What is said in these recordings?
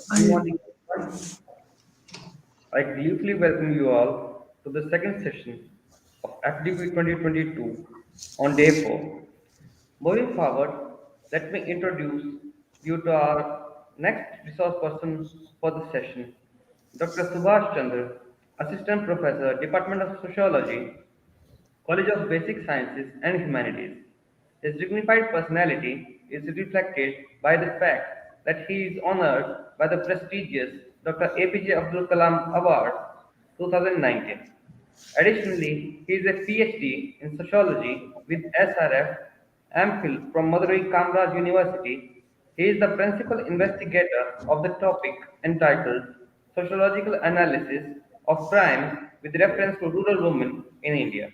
Good I morning, everyone. I gleefully welcome you all to the second session of FDP 2022 on day 4. Moving forward, let me introduce you to our next resource person for the session, Dr. Subhash Chandra, Assistant Professor, Department of Sociology, College of Basic Sciences and Humanities. His dignified personality is reflected by the fact that he is honored by the prestigious Dr. APJ Abdul Kalam Award 2019. Additionally, he is a PhD in sociology with SRF MPhil from Madurai Kamraj University. He is the principal investigator of the topic entitled Sociological Analysis of Crime with reference to rural women in India.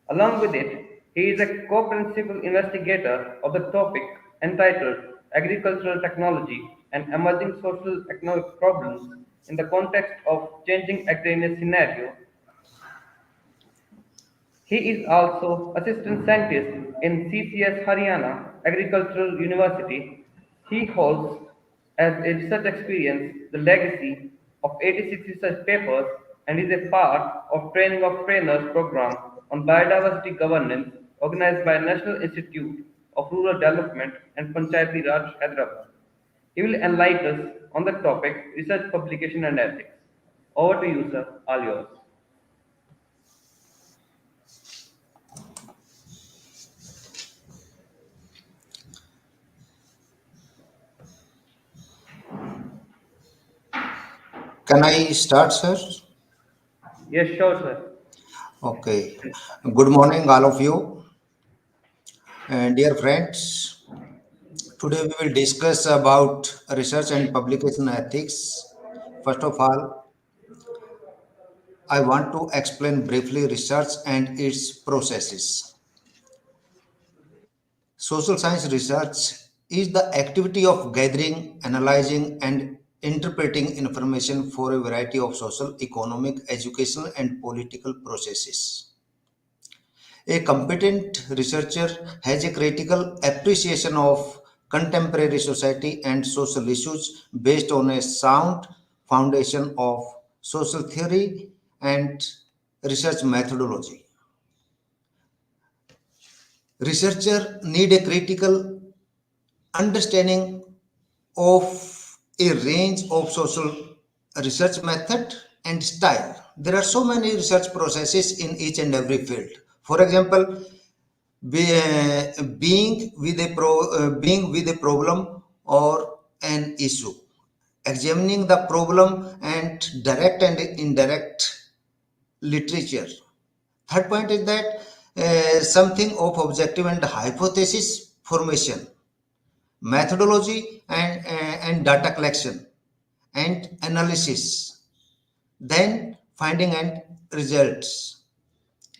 Along with it, he is a co-principal investigator of the topic entitled Agricultural Technology and Emerging Social Economic Problems in the Context of Changing Agrarian Scenario. He is also assistant scientist in CCS Haryana Agricultural University. He holds as a research experience the legacy of 86 research papers and is a part of Training of Trainers program on biodiversity governance organized by National Institute of Rural Development and Panchayati Raj, Hyderabad. He will enlighten us on the topic research publication and ethics. Over to you, sir. All yours. Can I start, sir? Yes, sure, sir. Okay. Good morning, all of you. Dear friends, today we will discuss about research and publication ethics. First of all, I want to explain briefly research and its processes. Social science research is the activity of gathering, analyzing, and interpreting information for a variety of social, economic, educational, and political processes. A competent researcher has a critical appreciation of contemporary society and social issues based on a sound foundation of social theory and research methodology. Researcher need a critical understanding of a range of social research method and style. There are so many research processes in each and every field. For example, being with a problem or an issue, examining the problem and direct and indirect literature. Third point is that something of objective and hypothesis formation, methodology and data collection and analysis, then finding and results,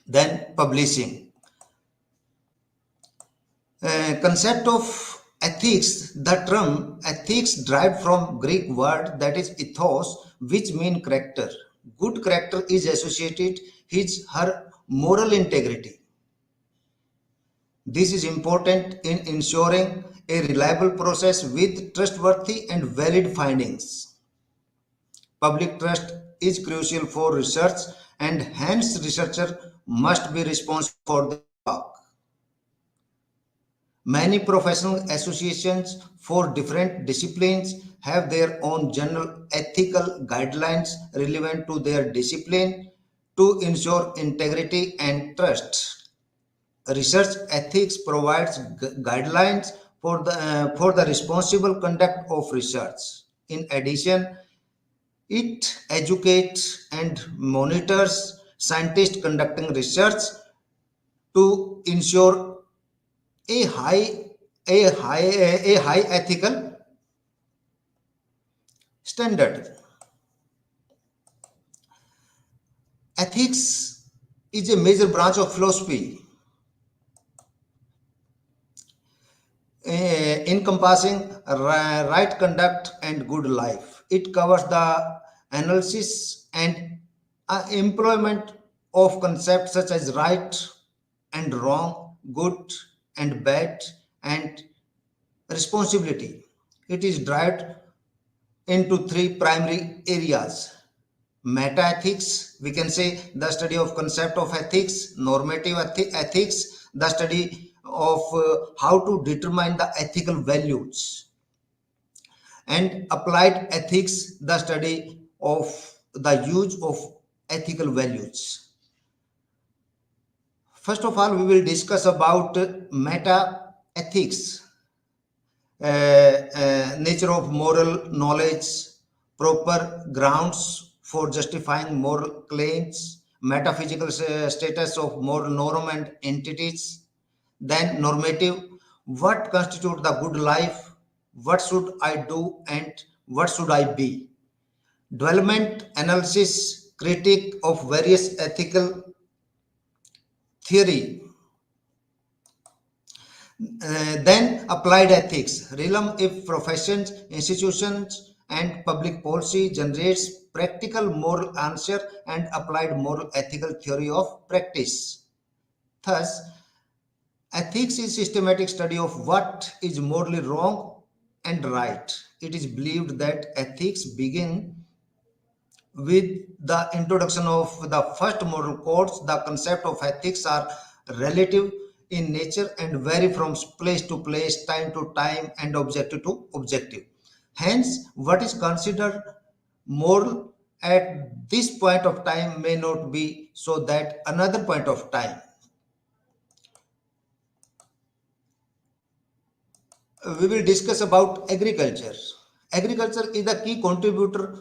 then publishing. Concept of ethics, the term ethics derived from Greek word that is ethos, which mean character. Good character is associated his her moral integrity. This is important in ensuring a reliable process with trustworthy and valid findings. Public trust is crucial for research, and hence researcher must be responsible for their work. Many professional associations for different disciplines have their own general ethical guidelines relevant to their discipline to ensure integrity and trust. Research ethics provides guidelines for the responsible conduct of research. In addition, it educates and monitors scientists conducting research to ensure a high a high ethical standard. Ethics is a major branch of philosophy, encompassing right conduct and good life. It covers the analysis and employment of concepts such as right and wrong, good and bad, and responsibility. It is derived into three primary areas. Meta-ethics, we can say the study of concept of ethics. Normative ethics, the study of how to determine the ethical values. And applied ethics, the study of the use of ethical values. First of all, we will discuss about meta ethics, nature of moral knowledge, proper grounds for justifying moral claims, metaphysical status of moral norm and entities, then normative, what constitutes the good life, what should I do and what should I be, development analysis, critique of various ethical theory. Then applied ethics, realm if professions, institutions, and public policy generates practical moral answer and applied moral ethical theory of practice. Thus, ethics is systematic study of what is morally wrong and right. It is believed that ethics begin with the introduction of the first moral codes. The concept of ethics are relative in nature and vary from place to place, time to time, and objective to objective. Hence, what is considered moral at this point of time may not be so that another point of time. We will discuss about agriculture. Agriculture is the key contributor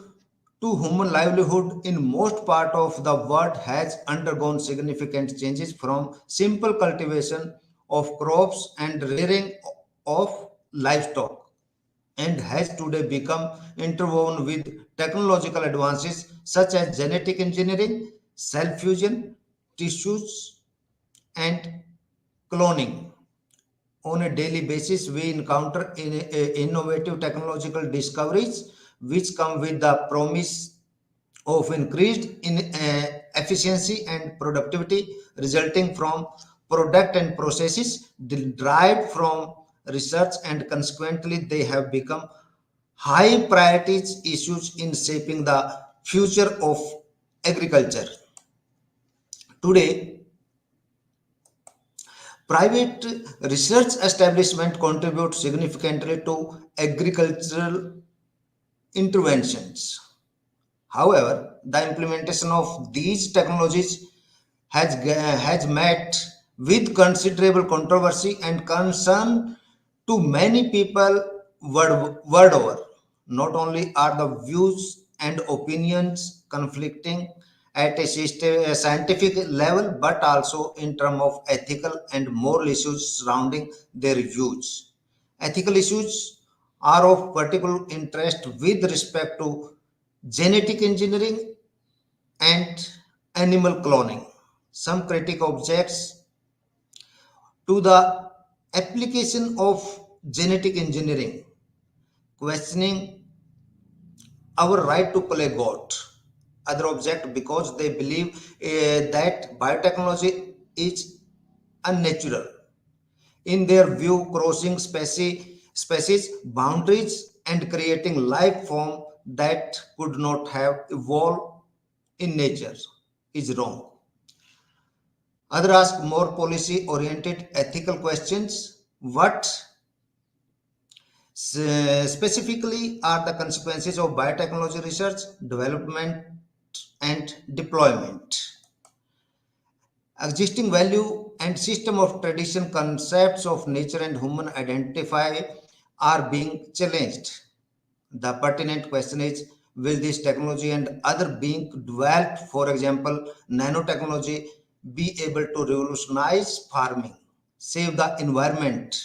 to human livelihood in most part of the world has undergone significant changes from simple cultivation of crops and rearing of livestock and has today become interwoven with technological advances such as genetic engineering, cell fusion, tissues, and cloning. On a daily basis, we encounter innovative technological discoveries which come with the promise of increased efficiency and productivity resulting from product and processes derived from research, and consequently they have become high priorities issues in shaping the future of agriculture. Today, private research establishment contribute significantly to agricultural interventions. However, the implementation of these technologies has met with considerable controversy and concern to many people world over. Not only are the views and opinions conflicting at a scientific level, but also in terms of ethical and moral issues surrounding their use. Ethical issues are of particular interest with respect to genetic engineering and animal cloning. Some critic objects to the application of genetic engineering, questioning our right to play God. Other object because they believe that biotechnology is unnatural. In their view, crossing species boundaries and creating life form that could not have evolved in nature is wrong. Other ask more policy oriented ethical questions. What specifically are the consequences of biotechnology research, development, and deployment? Existing value and system of tradition concepts of nature and human identify are being challenged. The pertinent question is, will this technology and other being developed, for example, nanotechnology, be able to revolutionize farming, save the environment,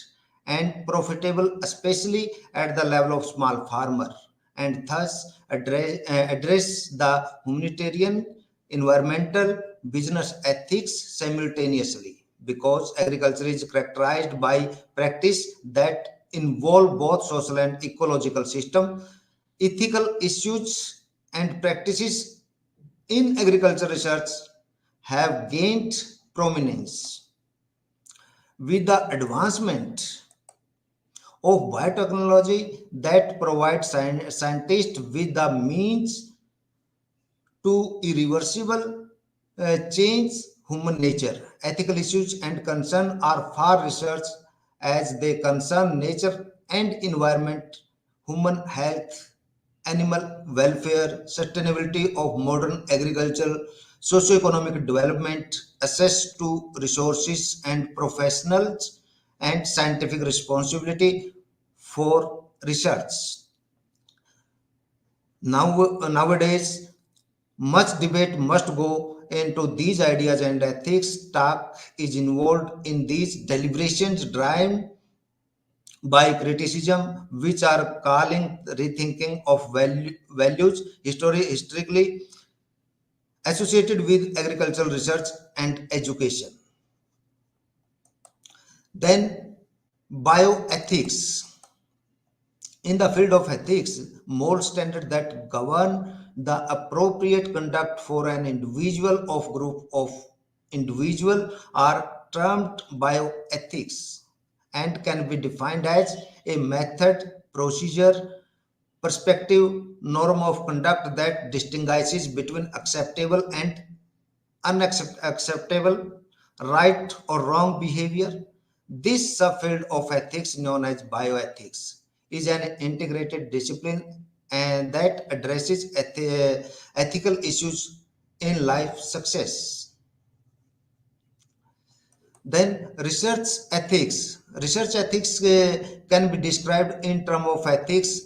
and profitable, especially at the level of small farmer, and thus address the humanitarian, environmental, business ethics simultaneously? Because agriculture is characterized by practice that involve both social and ecological system. Ethical issues and practices in agriculture research have gained prominence with the advancement of biotechnology that provides scientists with the means to irreversible change human nature. Ethical issues and concern are far researched as they concern nature and environment, human health, animal welfare, sustainability of modern agriculture, socio-economic development, access to resources and professionals, and scientific responsibility for research. Nowadays, much debate must go into these ideas, and ethics talk is involved in these deliberations driven by criticism, which are calling rethinking of values historically associated with agricultural research and education. Then, bioethics. In the field of ethics, moral standards that govern the appropriate conduct for an individual or group of individual are termed bioethics and can be defined as a method, procedure, perspective, norm of conduct that distinguishes between acceptable and unacceptable, right or wrong behavior. This subfield of ethics, known as bioethics, is an integrated discipline and that addresses ethical issues in life success. Then research ethics can be described in terms of ethics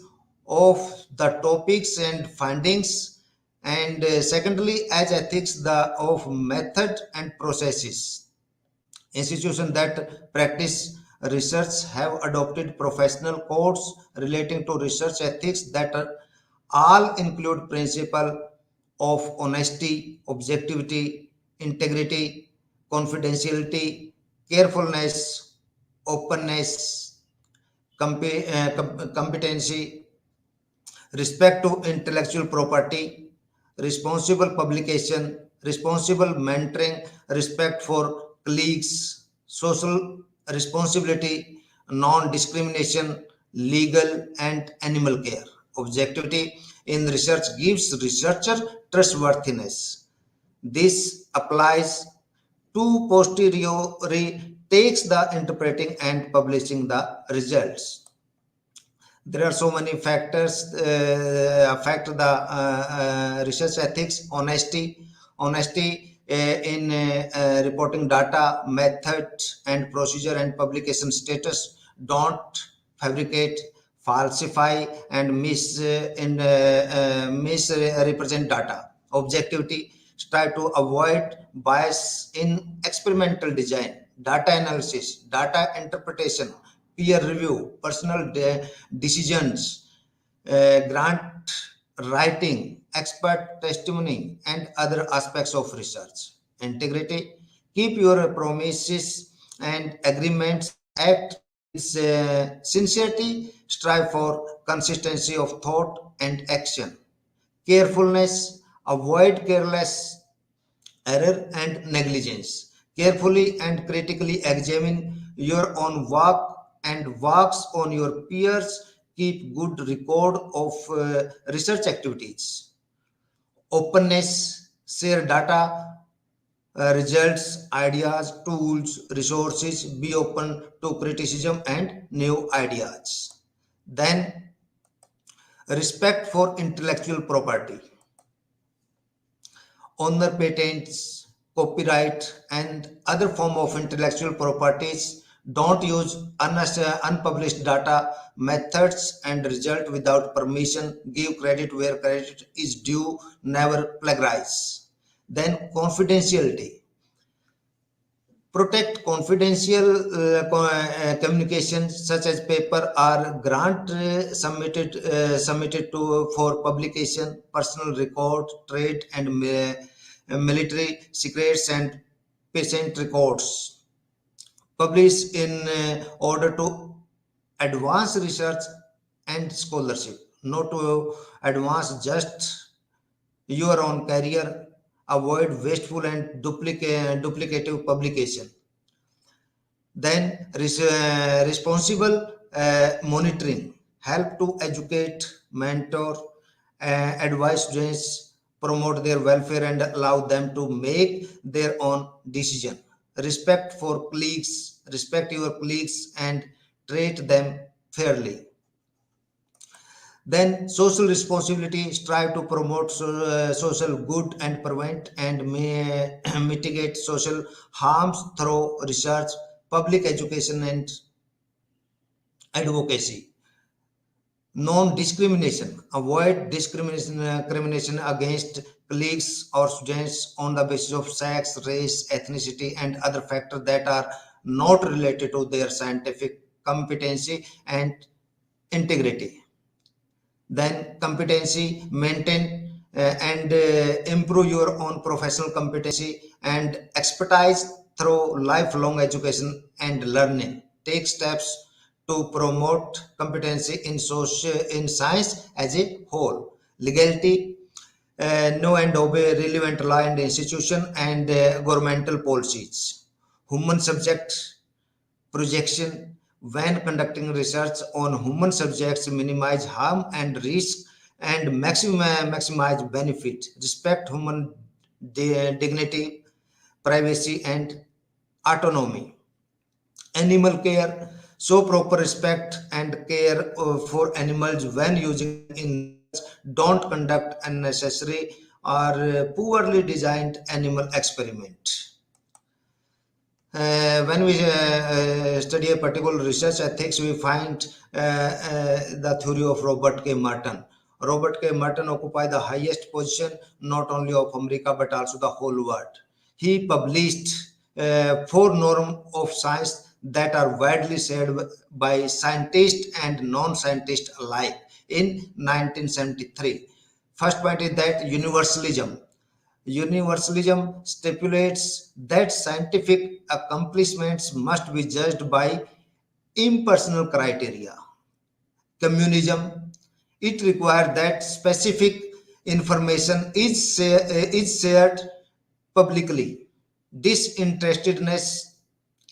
of the topics and findings, and secondly as ethics the of method and processes. Institutions that practice research have adopted professional codes relating to research ethics that are all include principle of honesty, objectivity, integrity, confidentiality, carefulness, openness, competency, respect to intellectual property, responsible publication, responsible mentoring, respect for colleagues, social responsibility, non discrimination, legal and animal care. Objectivity in research gives researcher trustworthiness. This applies to posteriori takes the interpreting and publishing the results. There are so many factors affect the research ethics. Honesty in reporting data, method and procedure and publication status. Don't fabricate, falsify and misrepresent data. Objectivity, try to avoid bias in experimental design, data analysis, data interpretation, peer review, personal decisions, grant writing, expert testimony, and other aspects of research. Integrity, keep your promises and agreements, act with sincerity, strive for consistency of thought and action. Carefulness, avoid careless error and negligence. Carefully and critically examine your own work and works on your peers. Keep good record of research activities. Openness, share data, results, ideas, tools, resources. Be open to criticism and new ideas. Then, respect for intellectual property. Honor patents, copyright, and other form of intellectual properties. Don't use unpublished data, methods, and result without permission. Give credit where credit is due. Never plagiarize. Then confidentiality. Protect confidential communications such as paper or grant submitted to for publication, personal record, trade and military secrets and patient records. Publish in order to advance research and scholarship, not to advance just your own career. Avoid wasteful and duplicative publication. Then responsible monitoring, help to educate, mentor, advise students, promote their welfare, and allow them to make their own decision. Respect your colleagues, and treat them fairly. Then social responsibility, strive to promote social good and prevent and mitigate social harms through research, public education, and advocacy. Non-discrimination, avoid discrimination against colleagues or students on the basis of sex, race, ethnicity, and other factors that are not related to their scientific competency and integrity. Then competency, maintain and improve your own professional competency and expertise through lifelong education and learning. Take steps to promote competency in science as a whole. Legality, know and obey relevant law and institution and governmental policies. Human subject projection, when conducting research on human subjects, minimize harm and risk and maximize benefit. Respect human dignity, privacy, and autonomy. Animal care, show proper respect and care for animals when using in research. Don't conduct unnecessary or poorly designed animal experiment. When we study a particular research ethics, we find the theory of Robert K. Merton. Robert K. Merton occupied the highest position not only of America but also the whole world. He published four norms of science that are widely shared by scientists and non-scientists alike in 1973. First point is that universalism. Universalism stipulates that scientific accomplishments must be judged by impersonal criteria. Communism, it requires that specific information is shared publicly. Disinterestedness,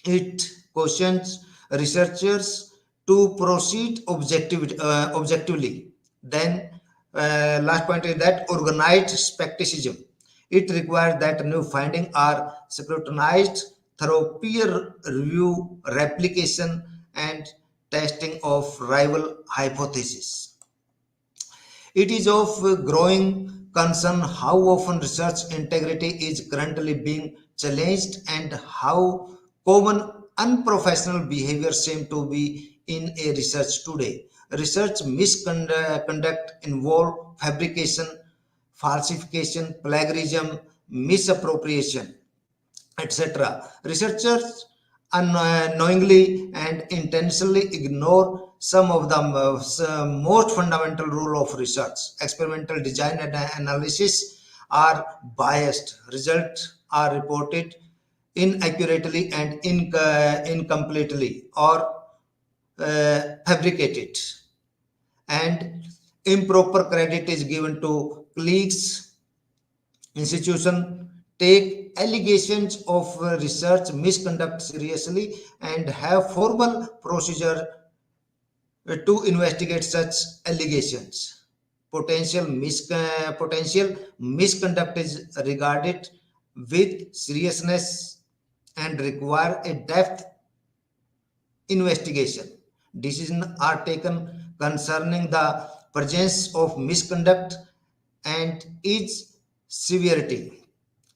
it cautions researchers to proceed objectively. Then, last point is that organized skepticism. It requires that new findings are scrutinized through peer review, replication, and testing of rival hypotheses. It is of growing concern how often research integrity is currently being challenged and how common unprofessional behavior seems to be in a research today. Research misconduct involve fabrication, falsification, plagiarism, misappropriation, etc. Researchers unknowingly and intentionally ignore some of the most fundamental rule of research. Experimental design and analysis are biased. Results are reported inaccurately and incompletely or fabricated, and improper credit is given to colleagues. Institution take allegations of research misconduct seriously and have formal procedure to investigate such allegations. Potential misconduct is regarded with seriousness and require a depth investigation. Decisions are taken concerning the presence of misconduct and its severity,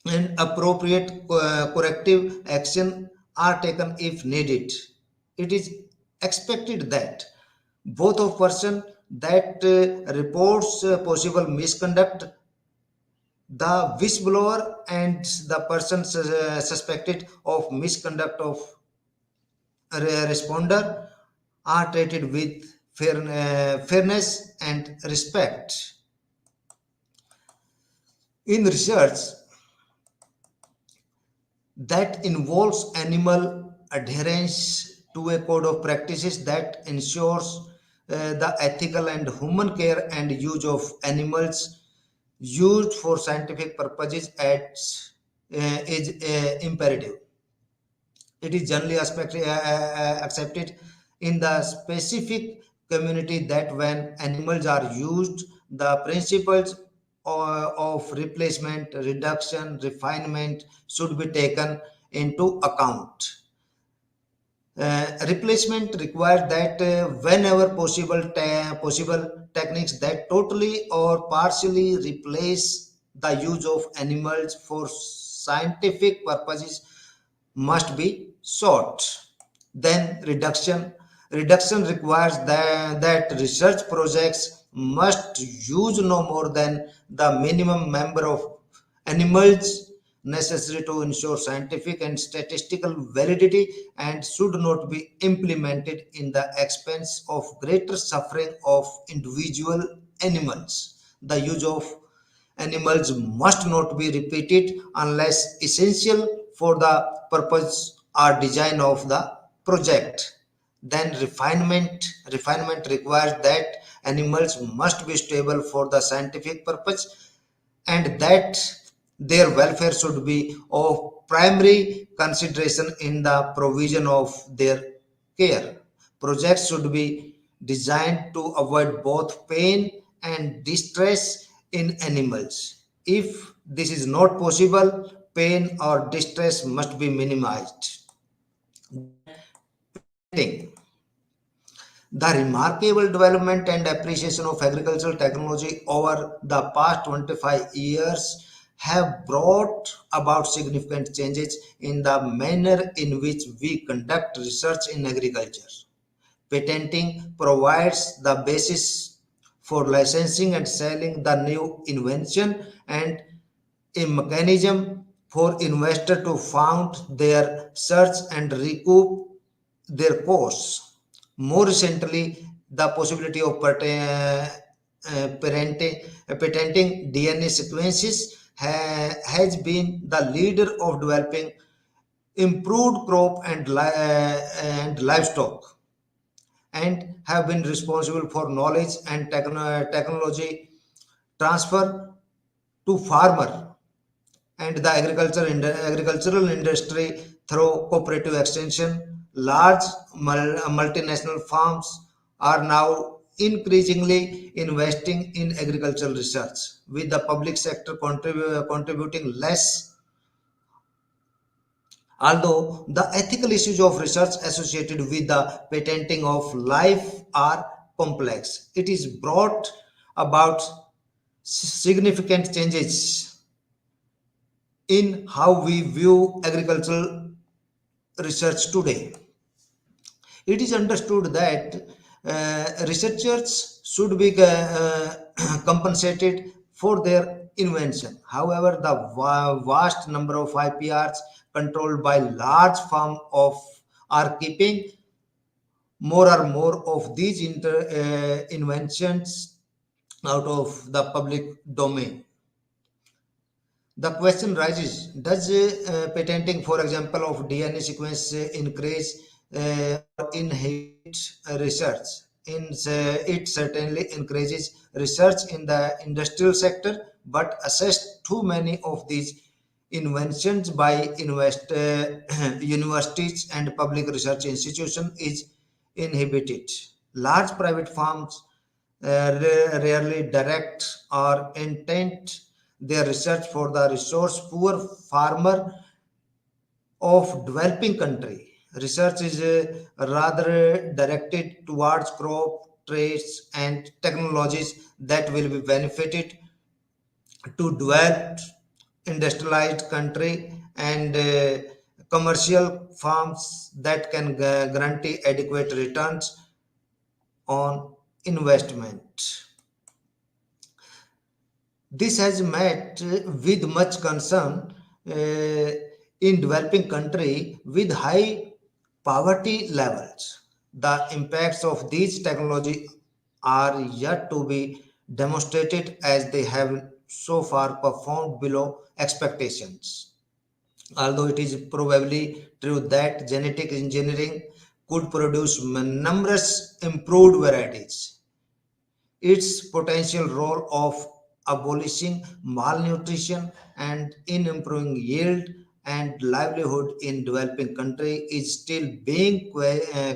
and appropriate corrective action are taken if needed. It is expected that both of person that reports possible misconduct, the whistleblower and the person suspected of misconduct of responder are treated with fairness and respect. In research that involves animal adherence to a code of practices that ensures the ethical and human care and use of animals used for scientific purposes is imperative. It is generally accepted in the specific community that when animals are used, the principles of replacement, reduction, refinement should be taken into account. Replacement requires that whenever possible techniques that totally or partially replace the use of animals for scientific purposes must be sought. Then reduction requires that research projects must use no more than the minimum number of animals necessary to ensure scientific and statistical validity and should not be implemented in the expense of greater suffering of individual animals. The use of animals must not be repeated unless essential for the purpose or design of the project. Then refinement requires that animals must be stable for the scientific purpose and that their welfare should be of primary consideration in the provision of their care. Projects should be designed to avoid both pain and distress in animals. If this is not possible, pain or distress must be minimized. Then, patenting. The remarkable development and appreciation of agricultural technology over the past 25 years have brought about significant changes in the manner in which we conduct research in agriculture. Patenting provides the basis for licensing and selling the new invention and a mechanism for investors to fund their search and recoup their costs. More recently, the possibility of patenting DNA sequences has been the leader of developing improved crop and livestock and have been responsible for knowledge and technology transfer to farmer and the agricultural industry through cooperative extension. Large multinational farms are now increasingly investing in agricultural research, with the public sector contributing less. Although the ethical issues of research associated with the patenting of life are complex, it is brought about significant changes in how we view agricultural research today. It is understood that researchers should be compensated for their invention. However, the vast number of IPRs controlled by large firms of are keeping more and more of these inventions out of the public domain. The question rises, does patenting, for example, of DNA sequence increase or inhibit research? It certainly encourages research in the industrial sector, but access too many of these inventions by universities and public research institutions is inhibited. Large private firms rarely direct or intent their research for the resource poor farmer of developing country. Research is rather directed towards crop traits and technologies that will be benefited to developed industrialized country and commercial farms that can guarantee adequate returns on investment. This has met with much concern in developing country with high poverty levels. The impacts of these technology are yet to be demonstrated as they have so far performed below expectations. Although it is probably true that genetic engineering could produce numerous improved varieties, its potential role of abolishing malnutrition and in improving yield and livelihood in developing countries is still being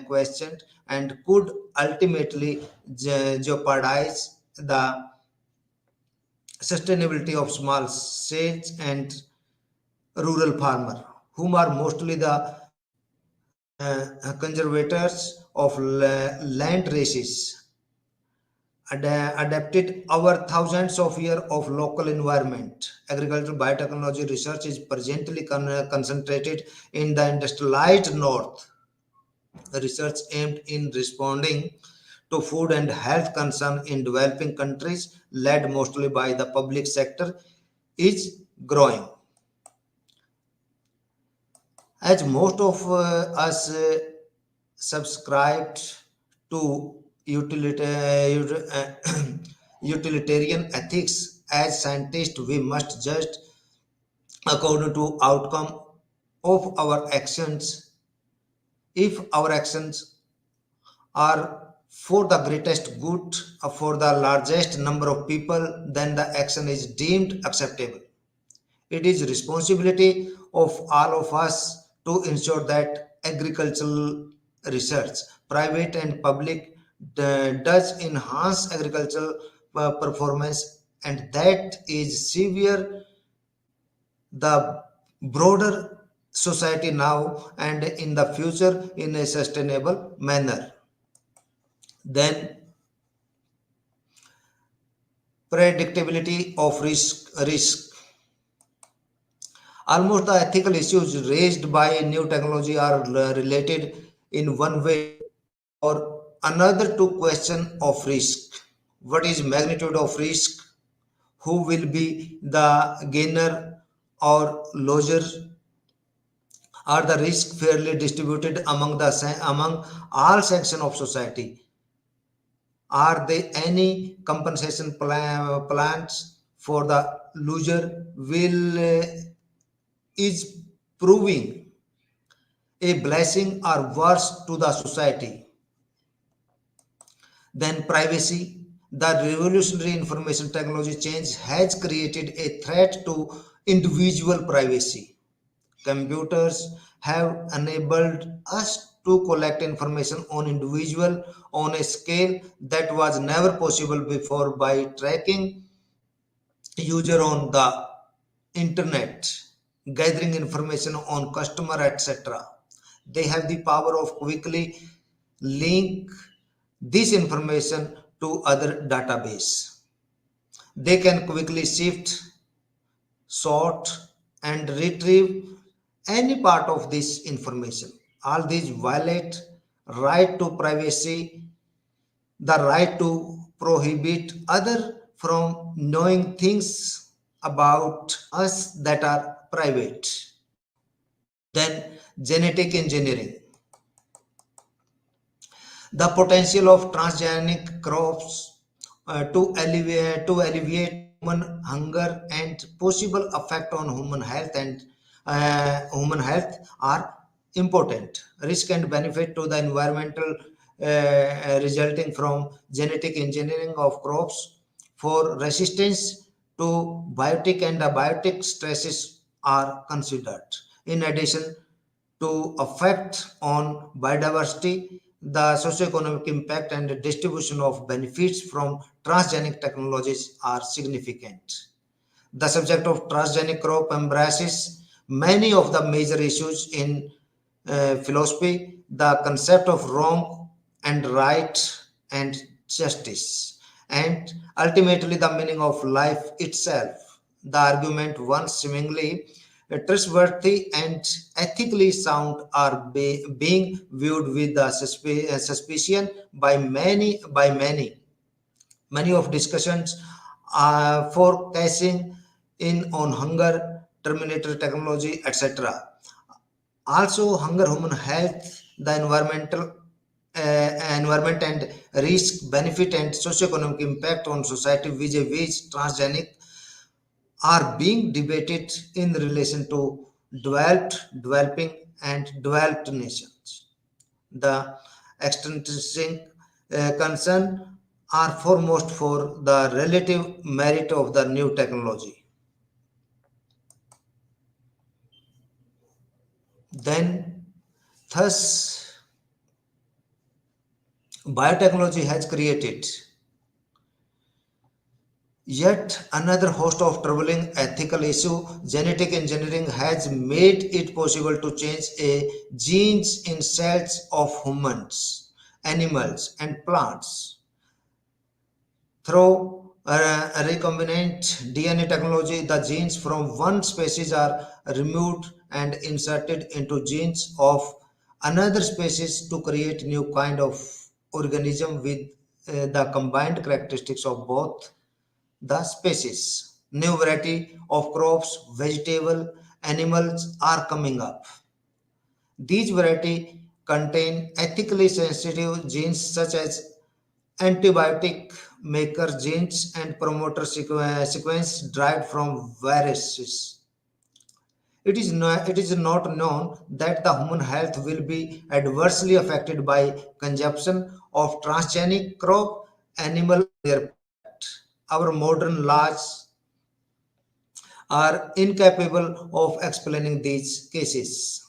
questioned and could ultimately jeopardize the sustainability of small sales and rural farmer, whom are mostly the conservators of land races adapted over thousands of years of local environment. Agricultural biotechnology research is presently concentrated in the industrialized north. Research aimed in responding to food and health concerns in developing countries, led mostly by the public sector, is growing. As most of us subscribed to utilitarian ethics, as scientists, we must judge according to outcome of our actions. If our actions are for the greatest good for the largest number of people, then the action is deemed acceptable. It is responsibility of all of us to ensure that agricultural research, private and public, does enhance agricultural performance, and that is severe the broader society now and in the future in a sustainable manner. Then predictability of risk. Almost the ethical issues raised by new technology are related in one way or another to question of risk. What is magnitude of risk? Who will be the gainer or loser? Are the risk fairly distributed among all sections of society? Are there any compensation plans for the loser? Will is proving a blessing or worse to the society? Then privacy. The revolutionary information technology change has created a threat to individual privacy. Computers have enabled us to collect information on individual on a scale that was never possible before by tracking user on the internet, gathering information on customer, etc. They have the power of quickly link this information to other database. They can quickly shift, sort, and retrieve any part of this information. All these violate right to privacy, the right to prohibit other from knowing things about us that are private. Then genetic engineering. The potential of transgenic crops to alleviate human hunger and possible effect on human health are important. Risk and benefit to the environmental resulting from genetic engineering of crops for resistance to biotic and abiotic stresses are considered. In addition to effect on biodiversity, the socioeconomic impact and distribution of benefits from transgenic technologies are significant. The subject of transgenic crop embraces many of the major issues in philosophy, the concept of wrong and right and justice, and ultimately the meaning of life itself. The argument, once seemingly trustworthy and ethically sound, are being viewed with the suspicion by many of discussions for cashing in on hunger, terminator technology, etc. Also, hunger, human health, the environment and risk, benefit, and socioeconomic impact on society vis-a-vis transgenic are being debated in relation to developed, developing, and developed nations. The extrinsic concern are foremost for the relative merit of the new technology. Then, thus, Biotechnology has created yet another host of troubling ethical issues. Genetic engineering has made it possible to change a genes in cells of humans, animals, and plants. Through recombinant DNA technology, the genes from one species are removed and inserted into genes of another species to create new kind of organism with the combined characteristics of both the species. New variety of crops, vegetable, animals are coming up. These varieties contain ethically sensitive genes such as antibiotic maker genes and promoter sequence derived from viruses. It is not known that the human health will be adversely affected by consumption of transgenic crop, animal, or their product. Our modern laws are incapable of explaining these cases.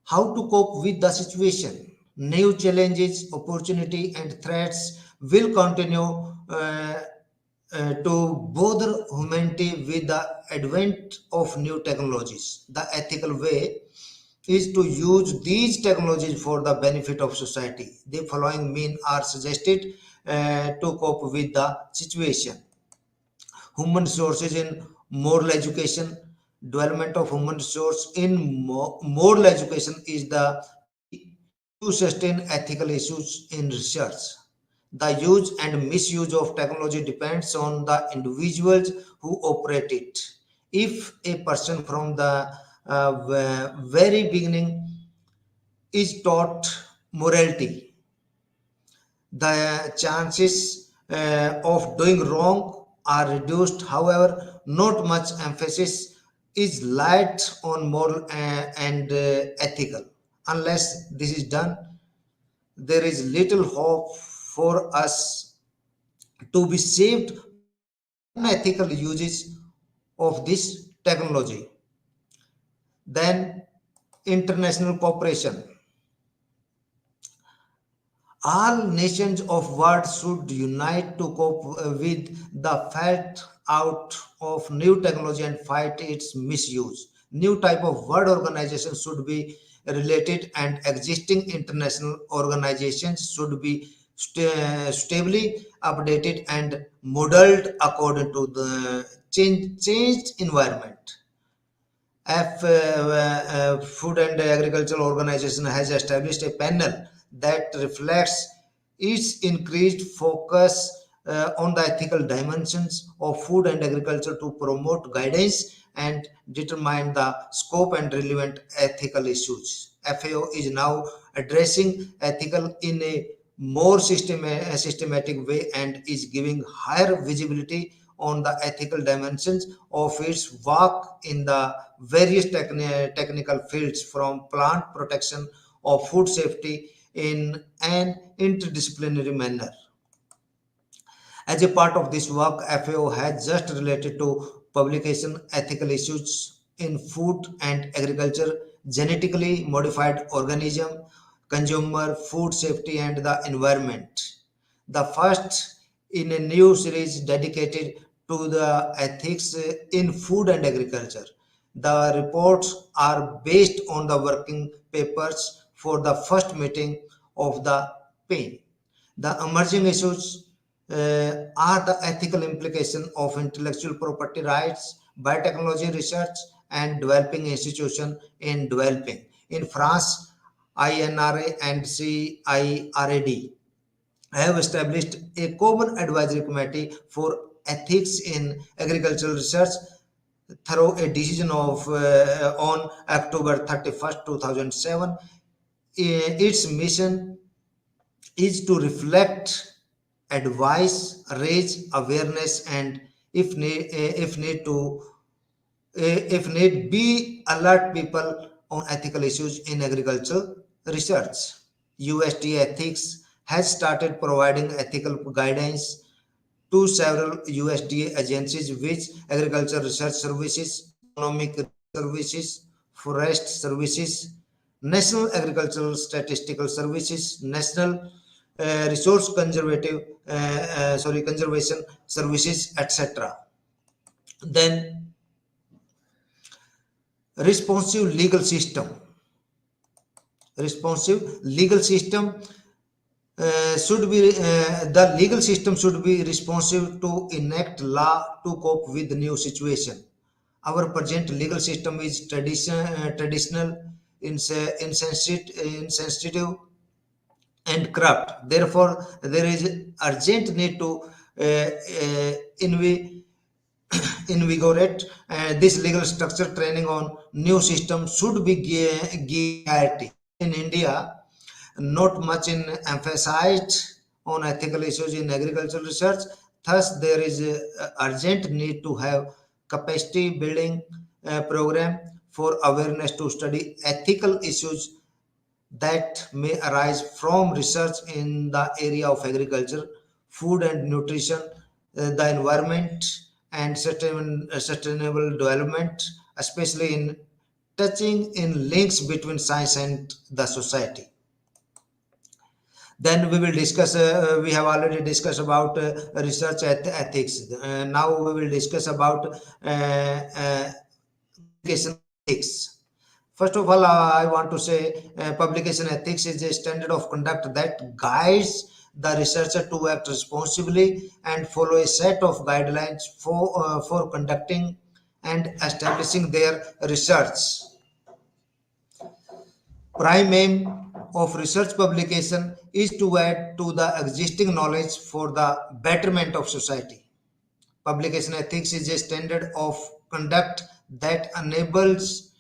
How to cope with the situation? New challenges, opportunity, and threats will continue to bother humanity with the advent of new technologies. The ethical way is to use these technologies for the benefit of society. The following means are suggested to cope with the situation: human resources in moral education. Development of human resource in moral education is the key to sustain ethical issues in research. The use and misuse of technology depends on the individuals who operate it. If a person from the very beginning is taught morality, the chances of doing wrong are reduced. However, not much emphasis is laid on moral and ethical. Unless this is done, there is little hope for us to be saved from the unethical uses of this technology. Then, international cooperation. All nations of world should unite to cope with the felt out of new technology and fight its misuse. New type of world organization should be related and existing international organizations should be stably updated and modeled according to the changed environment. Food and Agriculture Organization has established a panel that reflects its increased focus on the ethical dimensions of food and agriculture to promote guidance and determine the scope and relevant ethical issues. FAO is now addressing ethical in a more systematic way and is giving higher visibility on the ethical dimensions of its work in the various technical fields, from plant protection or food safety in an interdisciplinary manner. As a part of this work, FAO has just related to publication ethical issues in food and agriculture, genetically modified organism, consumer food safety, and the environment. The first in a new series dedicated to the ethics in food and agriculture. The reports are based on the working papers for the first meeting of the pain. The emerging issues are the ethical implication of intellectual property rights, biotechnology research, and developing institution in developing. In France, INRA and CIRAD have established a common advisory committee for ethics in agricultural research through a decision of on October 31st, 2007. Its mission is to reflect, advise, raise awareness, and if need be, alert people on ethical issues in agricultural research. USDA Ethics has started providing ethical guidance to several USDA agencies, which Agriculture Research Services, Economic Services, Forest Services, National Agricultural Statistical Services, National resource conservation services, etc. Then responsive legal system. Responsive legal system should be the legal system should be responsive to enact law to cope with new situation. Our present legal system is traditional, insensitive, and corrupt. Therefore, there is urgent need to invi- invigorate this legal structure. Training on new system should be give clarity. In India, not much in emphasized on ethical issues in agricultural research. Thus, there is a urgent need to have capacity building program for awareness to study ethical issues that may arise from research in the area of agriculture, food and nutrition, the environment, and sustainable development, especially in touching in links between science and the society. Then we will discuss, we have already discussed about research ethics. Now we will discuss about publication ethics. First of all, I want to say publication ethics is a standard of conduct that guides the researcher to act responsibly and follow a set of guidelines for conducting and establishing their research. Prime aim of research publication is to add to the existing knowledge for the betterment of society. Publication ethics is a standard of conduct that enables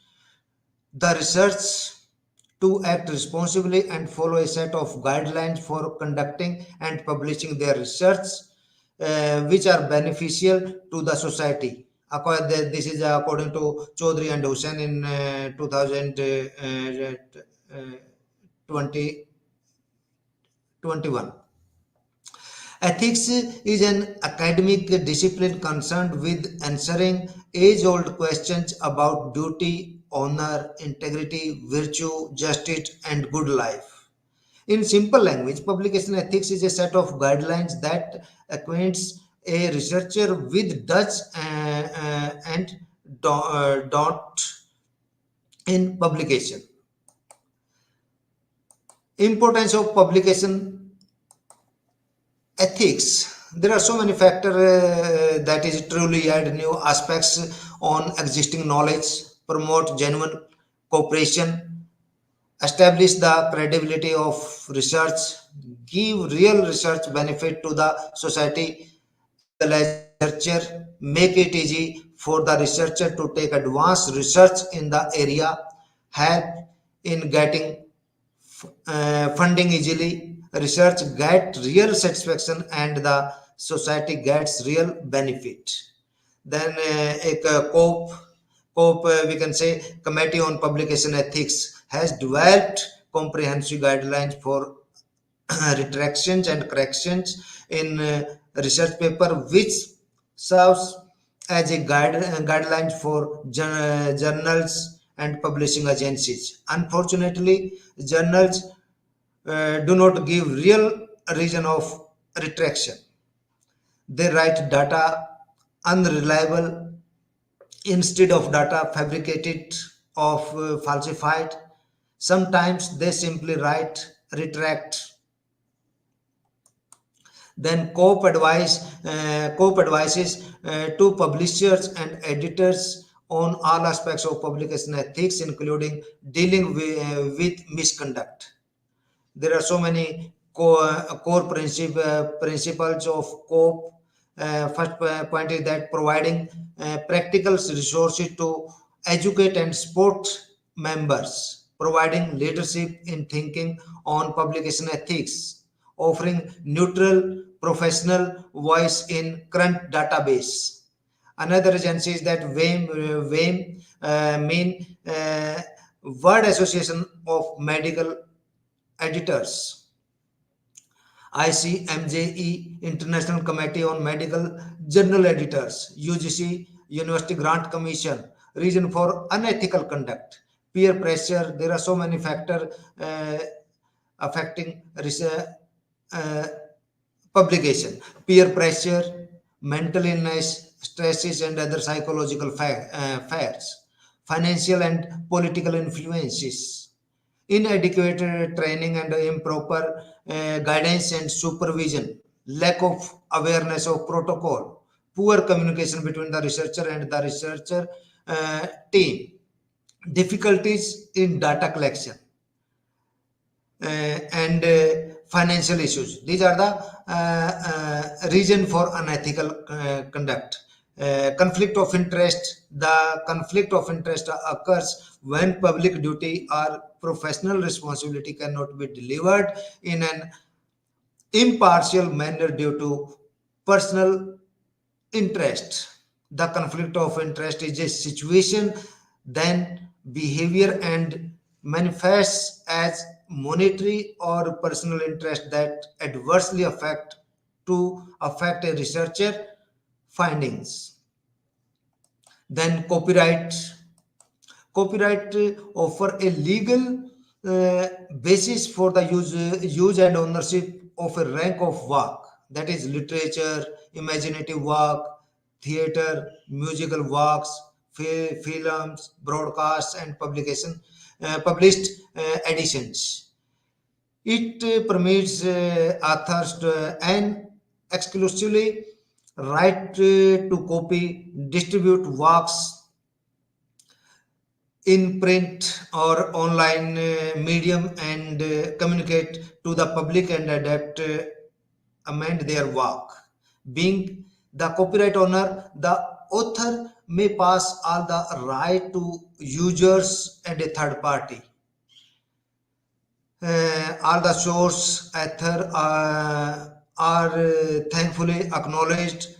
the research to act responsibly and follow a set of guidelines for conducting and publishing their research, which are beneficial to the society. This is according to Chaudhary and Hussain in 2021. Ethics is an academic discipline concerned with answering age old questions about duty, honor, integrity, virtue, justice, and good life. In simple language, publication ethics is a set of guidelines that acquaints a researcher with does and don't in publication. Importance of publication ethics. There are so many factors that is truly add new aspects on existing knowledge, promote genuine cooperation, establish the credibility of research, give real research benefit to the society as well as researcher, make it easy for the researcher to take advanced research in the area, help in getting funding easily, research get real satisfaction, and the society gets real benefit. Then a we can say Committee on Publication Ethics has developed comprehensive guidelines for retractions and corrections in research paper, which serves as a guideline for journals and publishing agencies. Unfortunately, journals do not give real reason of retraction. They write data unreliable instead of data fabricated or falsified. Sometimes they simply write retract. Then COPE advises to publishers and editors on all aspects of publication ethics, including dealing with misconduct. There are so many core principles of COPE. First point is that providing practical resources to educate and support members, providing leadership in thinking on publication ethics, offering neutral professional voice in current database. Another agency is that WAME mean Word Association of Medical Editors. ICMJE, International Committee on Medical Journal Editors. UGC, University Grant Commission. Reason for unethical conduct, peer pressure. There are so many factors affecting uh, publication, peer pressure, mental illness, stresses, and other psychological facts, financial and political influences, inadequate training and improper guidance and supervision, lack of awareness of protocol, poor communication between the researcher and the researcher team, difficulties in data collection, and financial issues. These are the reason for unethical conduct. Conflict of interest. The conflict of interest occurs when public duty or professional responsibility cannot be delivered in an impartial manner due to personal interest. The conflict of interest is a situation then behavior and manifests as monetary or personal interest that adversely affect a researcher findings. Then copyright offer a legal basis for the use and ownership of a rank of work, that is literature, imaginative work, theater, musical works, films, broadcasts, and published editions. It permits authors and exclusively right to copy, distribute works in print or online medium and communicate to the public and adapt, amend their work. Being the copyright owner, the author may pass all the right to users and a third party. All the source author are thankfully acknowledged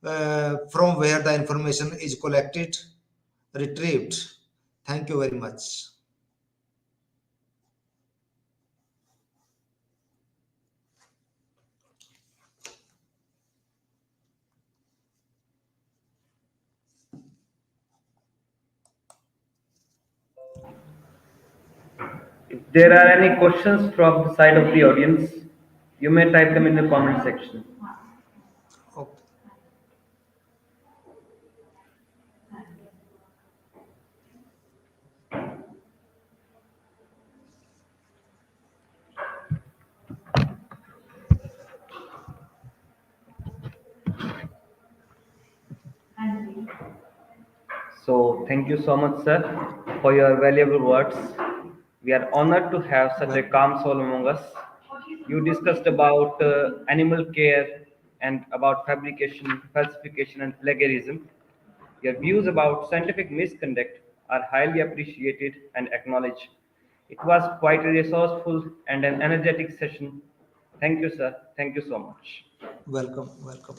from where the information is collected, retrieved. Thank you very much. If there are any questions from the side of the audience, you may type them in the comment section. Okay. So, thank you so much, sir, for your valuable words. We are honored to have such a Well, calm soul among us. You discussed about animal care and about fabrication, falsification, and plagiarism. Your views about scientific misconduct are highly appreciated and acknowledged. It was quite a resourceful and an energetic session. Thank you, sir. Thank you so much. welcome, welcome.